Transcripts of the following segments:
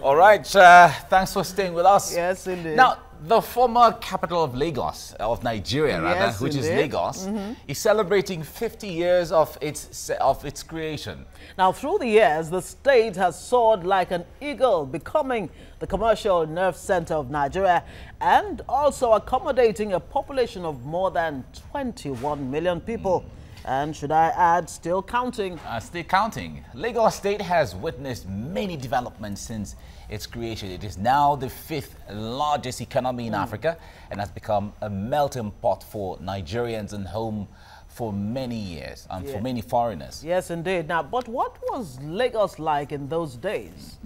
All right, thanks for staying with us. Yes, indeed. Now, the former capital of Lagos, of Nigeria, rather, Yes, which indeed. is Lagos, is celebrating 50 years of its creation. Now, through the years, the state has soared like an eagle, becoming the commercial nerve center of Nigeria and also accommodating a population of more than 21 million people. And should I add, still counting. Still counting. Lagos State has witnessed many developments since its creation. It is now the 5th largest economy in Africa and has become a melting pot for Nigerians and home for many years and for many foreigners. Yes, indeed. Now, but what was Lagos like in those days?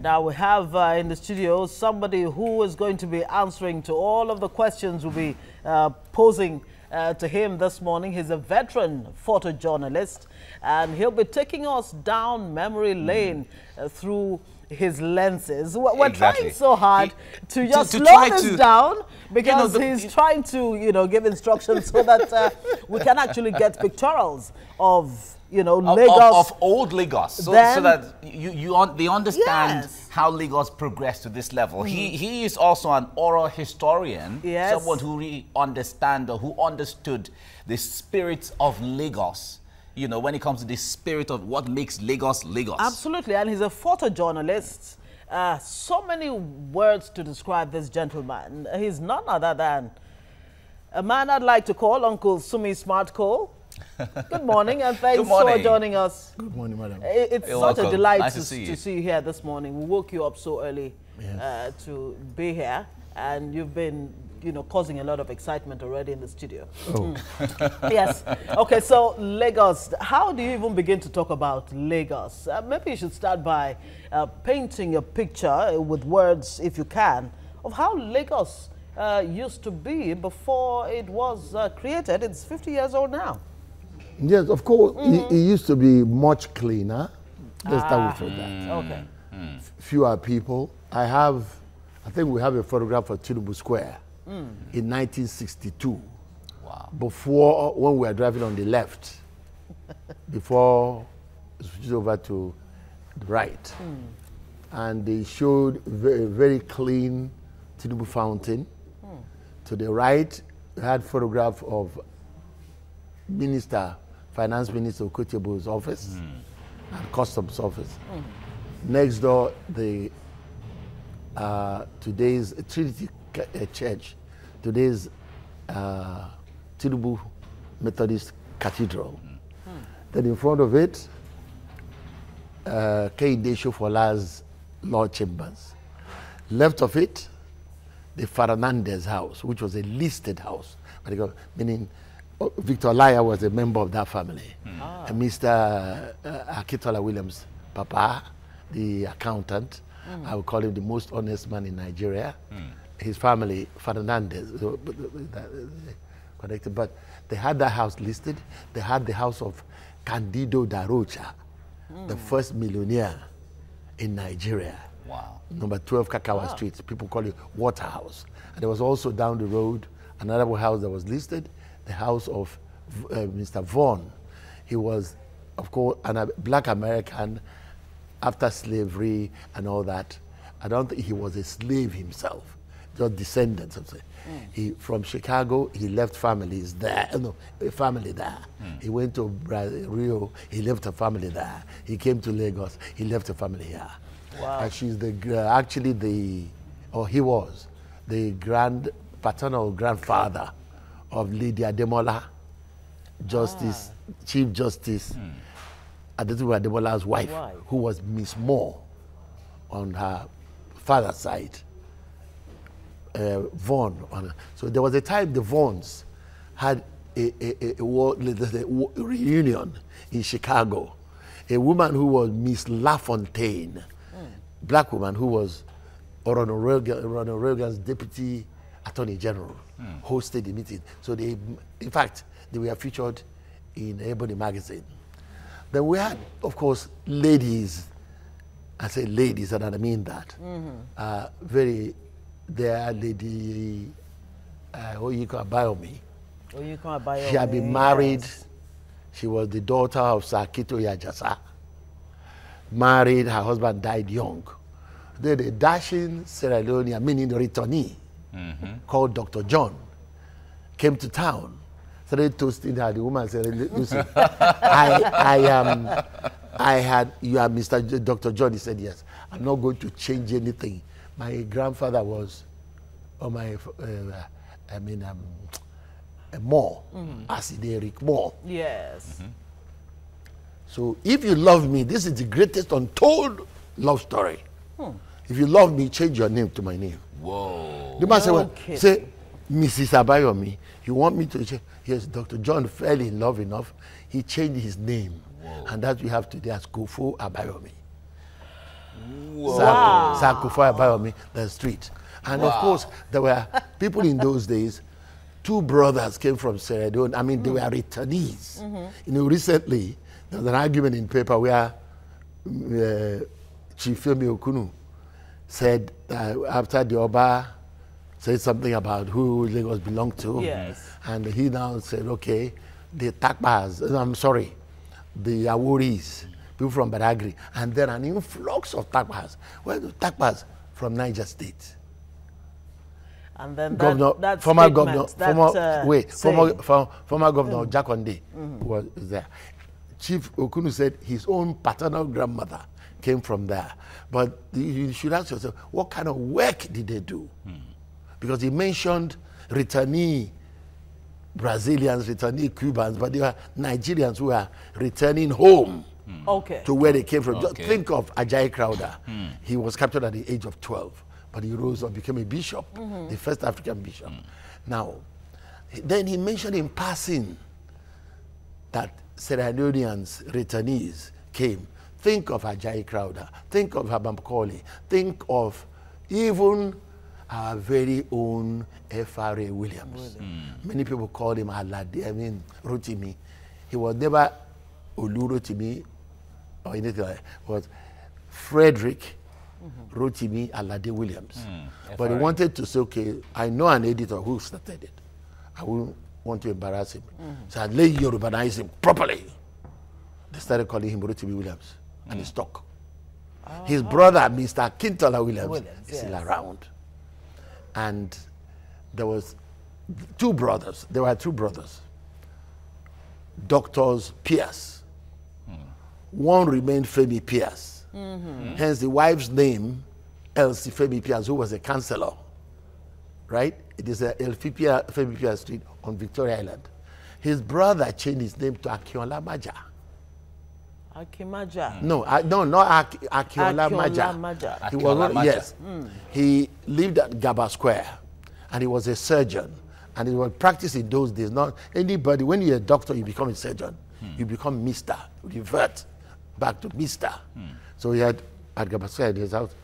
Now, we have in the studio somebody who is going to be answering to all of the questions we'll be posing to him this morning. He's a veteran photojournalist, and he'll be taking us down memory lane through his lenses. We're trying so hard to just slow this down because he's trying to, give instructions so that we can actually get pictorials of, Lagos. Of old Lagos, so that they understand how Lagos progressed to this level. He is also an oral historian, someone who really understands or who understood the spirit of Lagos, when it comes to the spirit of what makes Lagos, Lagos. Absolutely, and he's a photojournalist. So many words to describe this gentleman. He's none other than a man I'd like to call Uncle Sumi Smart Cole. Good morning, and thanks for joining us. Good morning, madam. It's such a delight nice to see you here this morning. We woke you up so early to be here, and you've been, causing a lot of excitement already in the studio. Oh. Yes. Okay, so Lagos. How do you even begin to talk about Lagos? Maybe you should start by painting a picture with words, if you can, of how Lagos used to be before it was created. It's 50 years old now. Yes, of course. It used to be much cleaner. Let's start with that. Okay. Fewer people. I think we have a photograph of Tinubu Square in 1962. Wow. Before, when we were driving on the left, before it switched over to the right. And they showed very, very clean Tinubu fountain. To the right, we had photograph of Finance Minister Okotebo's office and Customs office. Next door, today's Trinity Church, today's Tinubu Methodist Cathedral. Then in front of it, Kehinde Shofola's Law Chambers. Left of it, the Fernandez house, which was a listed house, meaning Victor Laya was a member of that family. And Mr. Akitola Williams, Papa, the accountant, I would call him the most honest man in Nigeria. His family, Fernandez, connected, but they had that house listed. They had the house of Candido da Rocha, the first millionaire in Nigeria. Wow. Number 12 Kakawa Street. People call it Waterhouse. And there was also down the road another house that was listed, the house of Mr. Vaughan. He was, of course, a black American after slavery and all that. I don't think he was a slave himself, just descendants of He from Chicago, he left families there, a family there. He went to Rio, he left a family there. He came to Lagos, he left a family here. Wow. And she's he was the paternal grandfather of Lady Ademola, Chief Justice Adetuwa Ademola's wife, who was Miss Moore on her father's side. Vaughan. So there was a time the Vaughns had a reunion in Chicago. A woman who was Miss LaFontaine, black woman who was Ronald Reagan's deputy attorney general, hosted the meeting. So in fact, they were featured in Ebony magazine. Then we had, of course, ladies. I say ladies, and I mean that. Lady Oyinka Abayomi. She had been married. Yes. She was the daughter of Sir Kito Yajasa. Married, her husband died young. then a dashing Sierra Leonean, meaning the returnee, called Dr. John, came to town. Started toasting her. The woman said, "Listen, you are Mr. Dr. John." He said, "Yes. I'm not going to change anything. My grandfather was, Moore, as Eric Moore." Yes. So if you love me, this is the greatest untold love story. If you love me, change your name to my name. Whoa. The man said, well, say, Mrs. Abayomi, you want me to change? Yes, Dr. John fell in love enough. He changed his name. Whoa. And that we have today as Kofo Abayomi. Wow. Kofo Abayomi, the street. And of course, there were people in those days, two brothers came from Sierra Leone. I mean, they were returnees. You know, recently, there was an argument in paper where Chief Femi Okunu said after the Oba said something about who Lagos belonged to. Yes. And he now said, okay, the Takbas, the Aworis, people from Badagry, and then an influx of Takbas. Well, the Takbas from Niger State. And then former governor Jack Onde was there. Chief Okunu said his own paternal grandmother came from there. But you should ask yourself, what kind of work did they do? Because he mentioned returnee Brazilians, returnee Cubans, but they were Nigerians who were returning home to where they came from. Just think of Ajayi Crowther. He was captured at the age of 12, but he rose up, became a bishop, the first African bishop. Now, then he mentioned in passing that Sierra Leoneans, returnees, came. Think of Ajayi Crowther, think of Habam Koli, think of even our very own F.R.A. Williams. Many people call him Alade, Rotimi. He was never Olu Rotimi or anything like that. It was Frederick Rotimi Alade Williams. But he wanted to say, okay, I know an editor who started it. I wouldn't want to embarrass him. So I let you Yorubanize him properly. They started calling him Rotimi Williams, and he stuck. His brother, Mr. Kintola Williams, is still around. And there was two brothers. There were two brothers, Doctors Pierce. One remained Femi Pierce. Hence the wife's name, Elsie Femi Pierce, who was a councillor. Right? It is a Femi Pierce Street on Victoria Island. His brother changed his name to Akinola Maja. Akimaja. No, not Akinola Maja. He was yes. He lived at Gaba Square, and he was a surgeon, and he was practiced in those days. Not anybody. When you're a doctor, you become a surgeon. You become Mister. You revert back to Mister. So he had at Gaba Square in his house,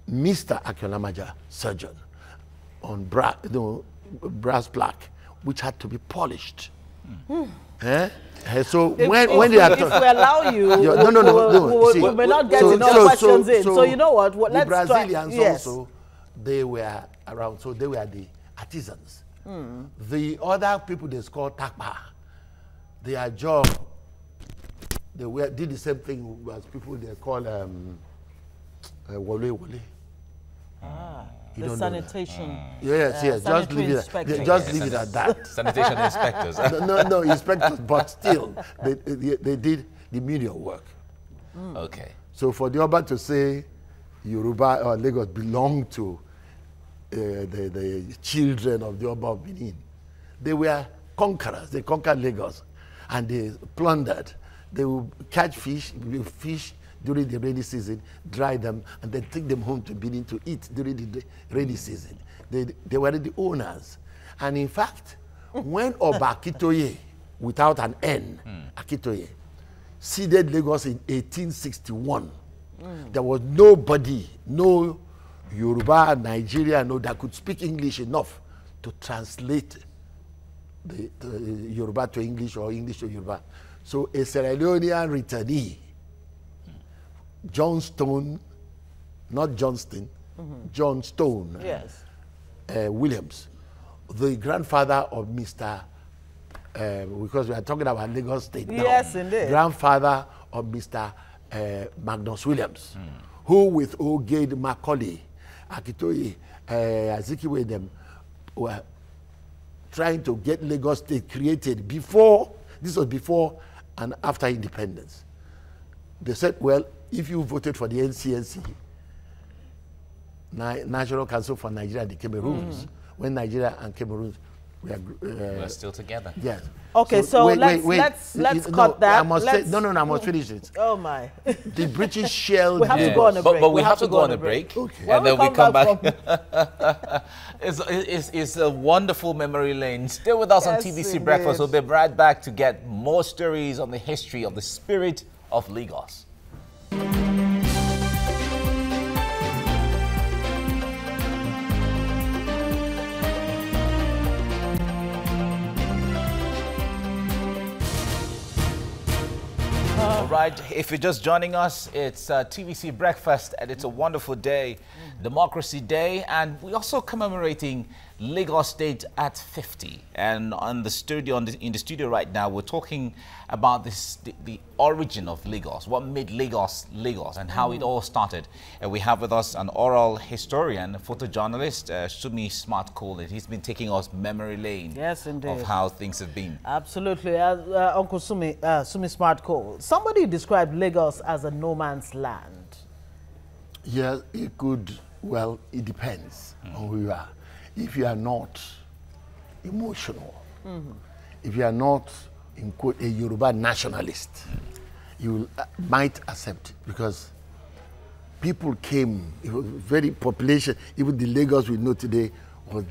Mister Akinola Maja, surgeon, on brass plaque, which had to be polished. So when they are if we allow you, we may not get enough questions in. So you know what? Let's the Brazilians also, they were around. So they were the artisans. The other people they called Takba, their job, they did the same thing as people they call Wole. The sanitation. Yes. Just leave it at that. Sanitation inspectors. no, inspectors, but still, they did the menial work. Okay. So for the Oba to say Yoruba or Lagos belonged to the children of the Oba of Benin, they were conquerors. They conquered Lagos, and they plundered. They would catch fish during the rainy season, dry them, and then take them home to Benin to eat during the rainy season. They were the owners. And in fact, when Oba Akitoye, without an N, Akitoye, ceded Lagos in 1861, there was nobody, no Yoruba, Nigeria, that could speak English enough to translate the Yoruba to English or English to Yoruba. So a Sierra Leonean returnee, John Stone, not Johnston, John Stone Williams, the grandfather of Mr. Because we are talking about Lagos State now. Yes, indeed. Grandfather of Mr. Magnus Williams, who with Ogade Macaulay, Akitoye, Azikiwe, them were trying to get Lagos State created before, this was before and after independence. They said, well, if you voted for the NCNC, National Council for Nigeria and the Cameroons, when Nigeria and Cameroons we're still together. Yes. Okay, so let's cut that. I must finish it. Oh my. The British shelled. We have to go on a break. But we have to go on a break. Okay. And then we come back. It's a wonderful memory lane. Stay with us on TVC Breakfast. We'll be right back to get more stories on the history of the spirit of Lagos. All right, if you're just joining us, it's TVC Breakfast, and it's a wonderful day, Democracy Day, and we're also commemorating Lagos State at 50. And on the studio, in the studio right now, we're talking about the origin of Lagos, what made Lagos Lagos, and how it all started. And we have with us an oral historian, a photojournalist, Sumi Smart Cole. He's been taking us memory lane of how things have been. Absolutely. Uncle Sumi Smart Cole, somebody described Lagos as a no man's land. Yeah, it could, well, it depends on who you are. If you are not emotional, if you are not, in quote, a Yoruba nationalist, you might accept it, because people came, it was very population, even the Lagos we know today was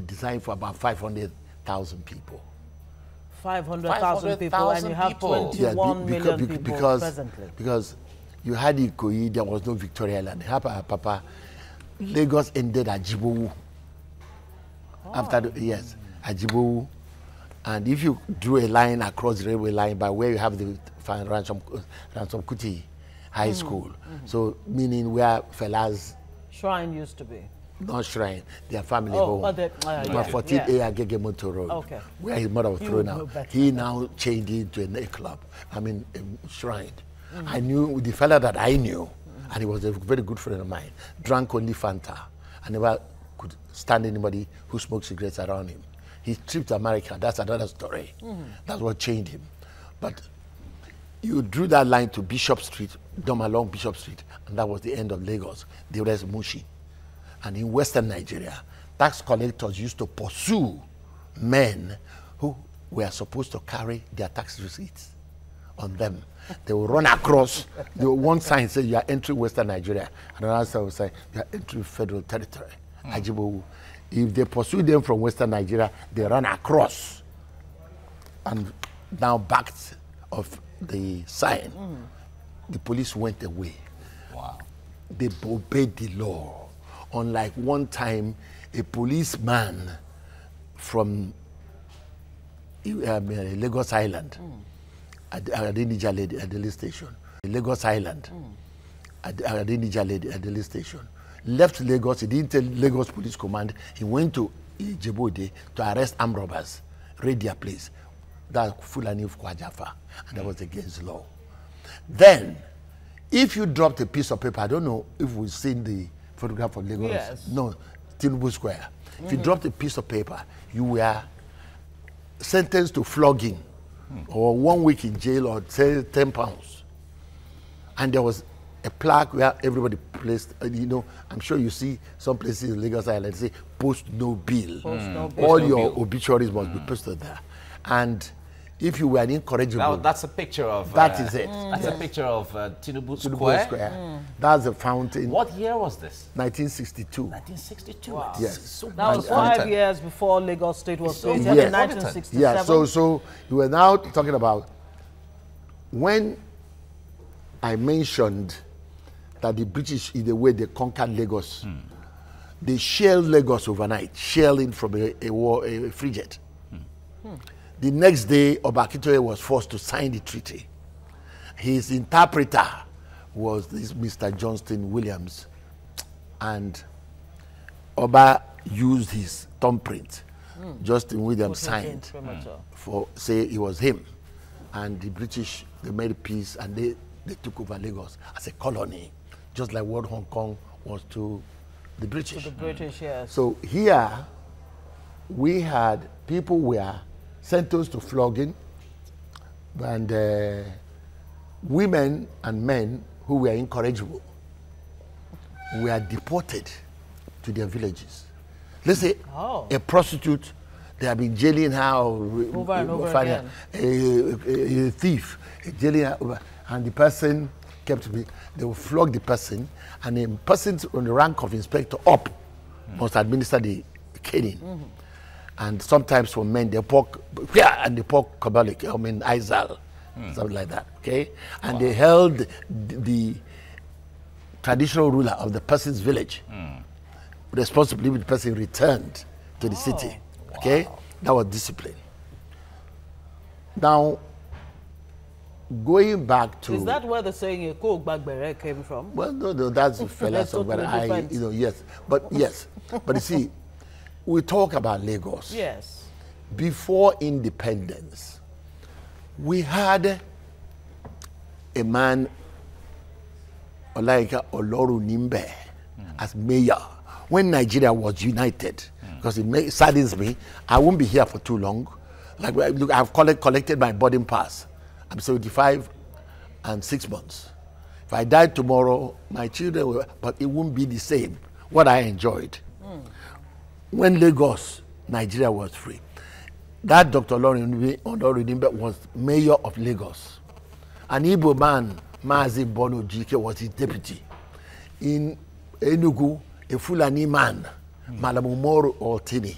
designed for about 500,000 people. 500,000 people, and you have 21 million people presently. Because you had Ikoyi, there was no Victoria Land. Papa, Lagos ended at Jibowu. After Ajibowu, and if you drew a line across the railway line by where you have the Ransom Kuti High School, so meaning where Fela's shrine used to be. Not shrine, their family home. 14A Agege Motor Road, where his mother was thrown out. He now changed it to a nightclub, a shrine. I knew the fella that I knew, and he was a very good friend of mine, drank only Fanta. I never could stand anybody who smoked cigarettes around him. He tripped to America. That's another story. That's what changed him. But you drew that line to Bishop Street, down along Bishop Street, and that was the end of Lagos. The rest Mushi. And in Western Nigeria, tax collectors used to pursue men who were supposed to carry their tax receipts on them. They will run across. One sign says you are entering Western Nigeria, and another sign will say you are entering federal territory. Ajibowu. If they pursue them from Western Nigeria, they run across and now backed of the sign. The police went away. Wow. They obeyed the law. Unlike one time, a policeman from Lagos Island at the station, Lagos Island at the station, left Lagos. He didn't tell Lagos Police Command. He went to Ijebode to arrest armed robbers, raid their place. That's Fulani of Kwajafa, and that was against law. Then, if you dropped a piece of paper, I don't know if we've seen the photograph of Lagos. Yes. No, Tinubu Square. If you dropped a piece of paper, you were sentenced to flogging or 1 week in jail or 10 pounds. And there was a plaque where everybody placed, I'm sure you see some places in Lagos Island say, post no bill. All your obituaries must be posted there. And if you were an incorrigible... That's a picture of... That is it. That's a picture of Tinubu Square. That's the fountain. What year was this? 1962. 1962. Wow. Yes. So that was 5 years before Lagos State was created in 1967. Yeah, so you were now talking about when I mentioned that the British, in the way they conquered Lagos, they shelled Lagos overnight, shelling from a frigate. The next day, Obakitoye was forced to sign the treaty. His interpreter was this Mr. Johnston Williams, and Oba used his thumbprint. Justin Williams signed for say it was him, and the British, they made peace, and they took over Lagos as a colony just like what Hong Kong was to the British. To the British, yes. So here, we had people were sentenced to flogging, and women and men who were incorrigible were deported to their villages. Let's say a prostitute, they have been jailing her over and over again. A thief, jailing her, and the person kept me. They will flog the person, and the person on the rank of inspector up must administer the caning. And sometimes for men, they pork, and they pork kabalik, Izal, something like that, okay? And they held the traditional ruler of the person's village responsibility with the person returned to the city, okay? Wow. That was discipline. Now, going back to... Is that where the saying "Ko Gbagbere" came from? Well, no, that's a fella song, but yes. But yes, but you see, we talk about Lagos. Yes. Before independence, we had a man, Olaika Oloru Nimbe, as mayor when Nigeria was united. Because it saddens me, I won't be here for too long. Like, look, I've collected my boarding pass. I'm 75 and 6 months. If I died tomorrow, my children will, but it won't be the same, what I enjoyed. When Lagos, Nigeria was free, that Dr. Oloru was mayor of Lagos. An Igbo man, Mazi Bono Jike, was his deputy. In Enugu, a Fulani man, Malamumoro Oltini,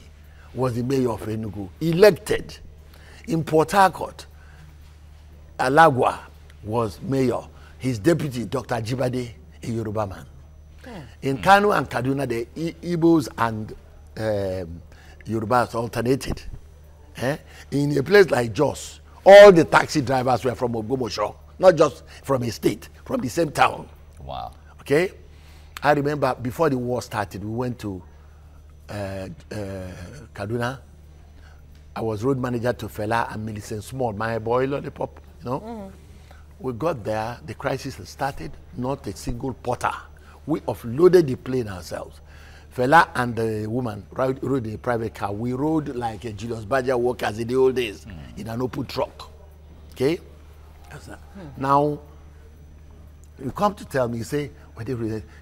was the mayor of Enugu, elected. In Port Harcourt, Alagwa was mayor. His deputy, Dr. Jibade, a Yoruba man. In Kano and Kaduna, the Igbos and Yorubas alternated. In a place like Jos, all the taxi drivers were from Ogbomoso, not just from a state, from the same town. Wow. Okay? I remember before the war started, we went to Kaduna. I was road manager to Fela and Millicent Small, my boy lollipop, you know. We got there, the crisis had started, not a single porter. We offloaded the plane ourselves. Fela and the woman rode a private car. We rode like a Julius Baja workers in the old days in an open truck. Okay? Now, you come to tell me, you say,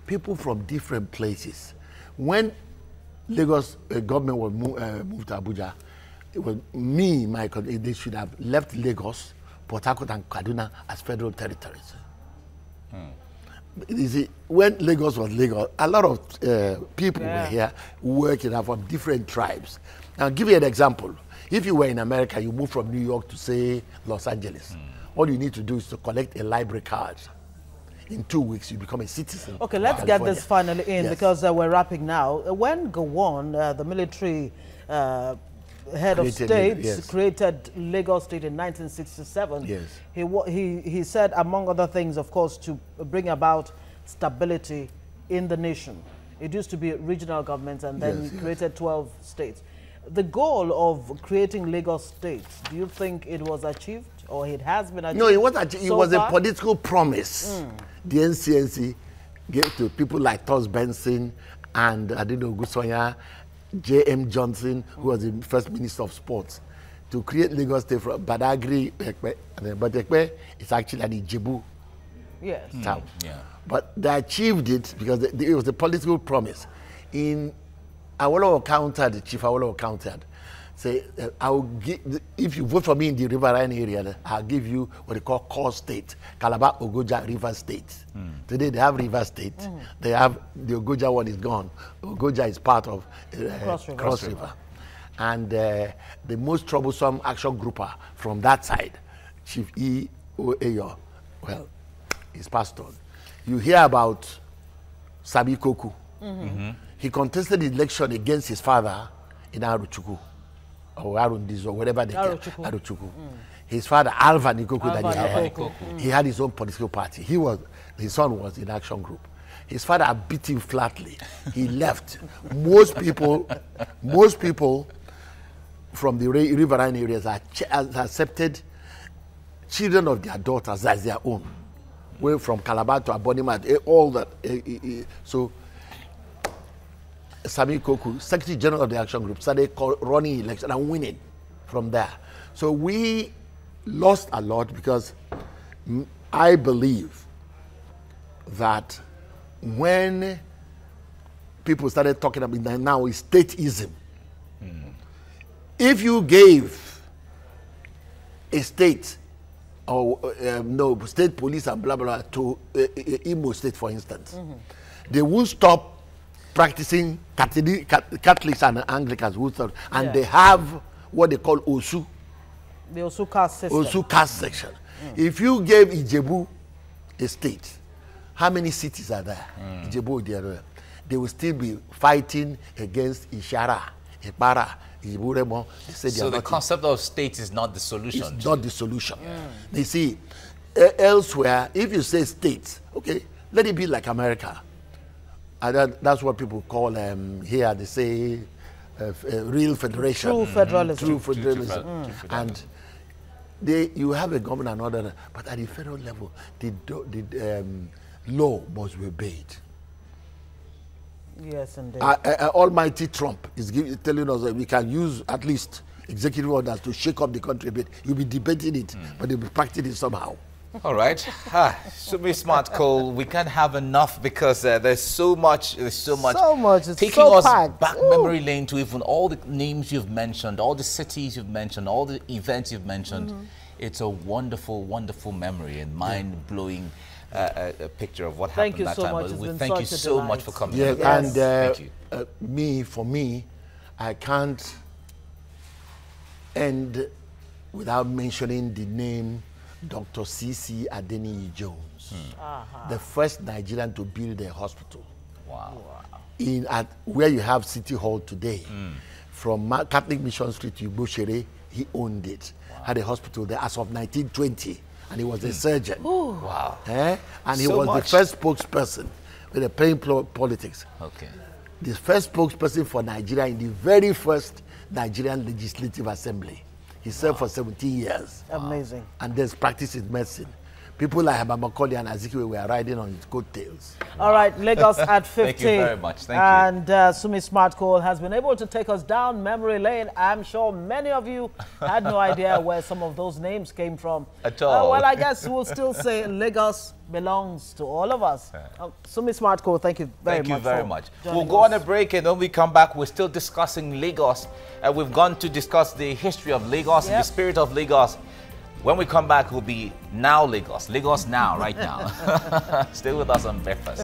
people from different places. When Lagos government was moved to Abuja, it was me, my colleague, they should have left Lagos, Port Harcourt and Kaduna as federal territories. You see, when Lagos was Lagos, a lot of people were here working from different tribes. Now, I'll give you an example. If you were in America, you move from New York to, say, Los Angeles. All you need to do is to collect a library card. In 2 weeks, you become a citizen. Okay, let's get this finally in because we're wrapping now. When Gowon, the military head of state, created Lagos State in 1967, he said, among other things, of course, to bring about stability in the nation. It used to be regional governments, and then he created 12 states. The goal of creating Lagos State, do you think it was achieved, or it has been achieved? No, it was achieved. It was a political promise. The NCNC gave to people like Thomas Benson and Adino Gusoya, J.M. Johnson, who was the first Minister of Sports, to create Lagos State from Badagry, but Ekpe is actually an Ijebu town. But they achieved it because it was a political promise. In Awolowo countered, Chief Awolowo countered, say, I'll give, if you vote for me in the riverine area, I'll give you what they call core state, Calabar, Ogoja, River State. Today they have River State. They have, the Ogoja one is gone. Ogoja is part of Cross River. And the most troublesome action grouper from that side, Chief E. O. Ayo, well, he's passed on. You hear about Sabi Koku. He contested the election against his father in Aruchuku, or Arundizo, whatever they call Aruchuku. His father, Alva Nikoku, he had his own political party. His son was in action group. His father beat him flatly. He left. Most people from the riverine areas are accepted children of their daughters as their own. way from Calabar to Abonimat, all that. So Sami Koku, Secretary General of the Action Group, started running election and winning from there. So we lost a lot because I believe that when people started talking about now is stateism. If you gave a state or no state police and blah blah to Imo State, for instance, they will stop practicing Catholics and Anglicans, and they have what they call Osu. The Osu caste system. Osu caste section. If you gave Ijebu a state, how many cities are there? Ijebu, they will still be fighting against Ishara, Ibara, Iburemo. So the concept of state is not the solution. It's not the solution. They see, elsewhere, if you say state, okay, let it be like America. And that's what people call here. They say real federation. True federalism. True federalism. And you have a government and other, but at the federal level, the law must be obeyed. Yes, indeed. Almighty Trump is telling us that we can use at least executive orders to shake up the country a bit. You'll be debating it, but they'll be practicing it somehow. All right. Super Smart Cole, we can't have enough because there's so much. There's so much. So much. It's taking so us packed. back memory lane to even all the names you've mentioned, all the cities you've mentioned, all the events you've mentioned. It's a wonderful, wonderful memory and mind-blowing a picture of what happened that time. Much. But thank you so much for coming. Yeah, yes. And thank you. For me, I can't end without mentioning the name Dr. C.C. Adeniyi Jones, the first Nigerian to build a hospital. Wow. At where you have City Hall today, from Catholic Mission Street to Iboshere, he owned it. Had a hospital there as of 1920, and he was a surgeon. Wow. And he was the first spokesperson with the playing politics. Okay. The first spokesperson for Nigeria in the very first Nigerian Legislative Assembly. He served for 17 years. Amazing. And there's practice in medicine. People like Macaulay and Azikiwe were riding on his coattails. All right, Lagos at 50. Thank you very much. Thank you. And Sumi Smart Cole has been able to take us down memory lane. I'm sure many of you had no idea where some of those names came from. At all. Well, I guess we'll still say Lagos belongs to all of us. Sumi Smart Cole, thank you very much. Thank you very much. We'll go on a break, and when we come back, we're still discussing Lagos. We've gone to discuss the history of Lagos, the spirit of Lagos. When we come back, we'll be now Lagos. Lagos now, right now. Stay with us on Breakfast.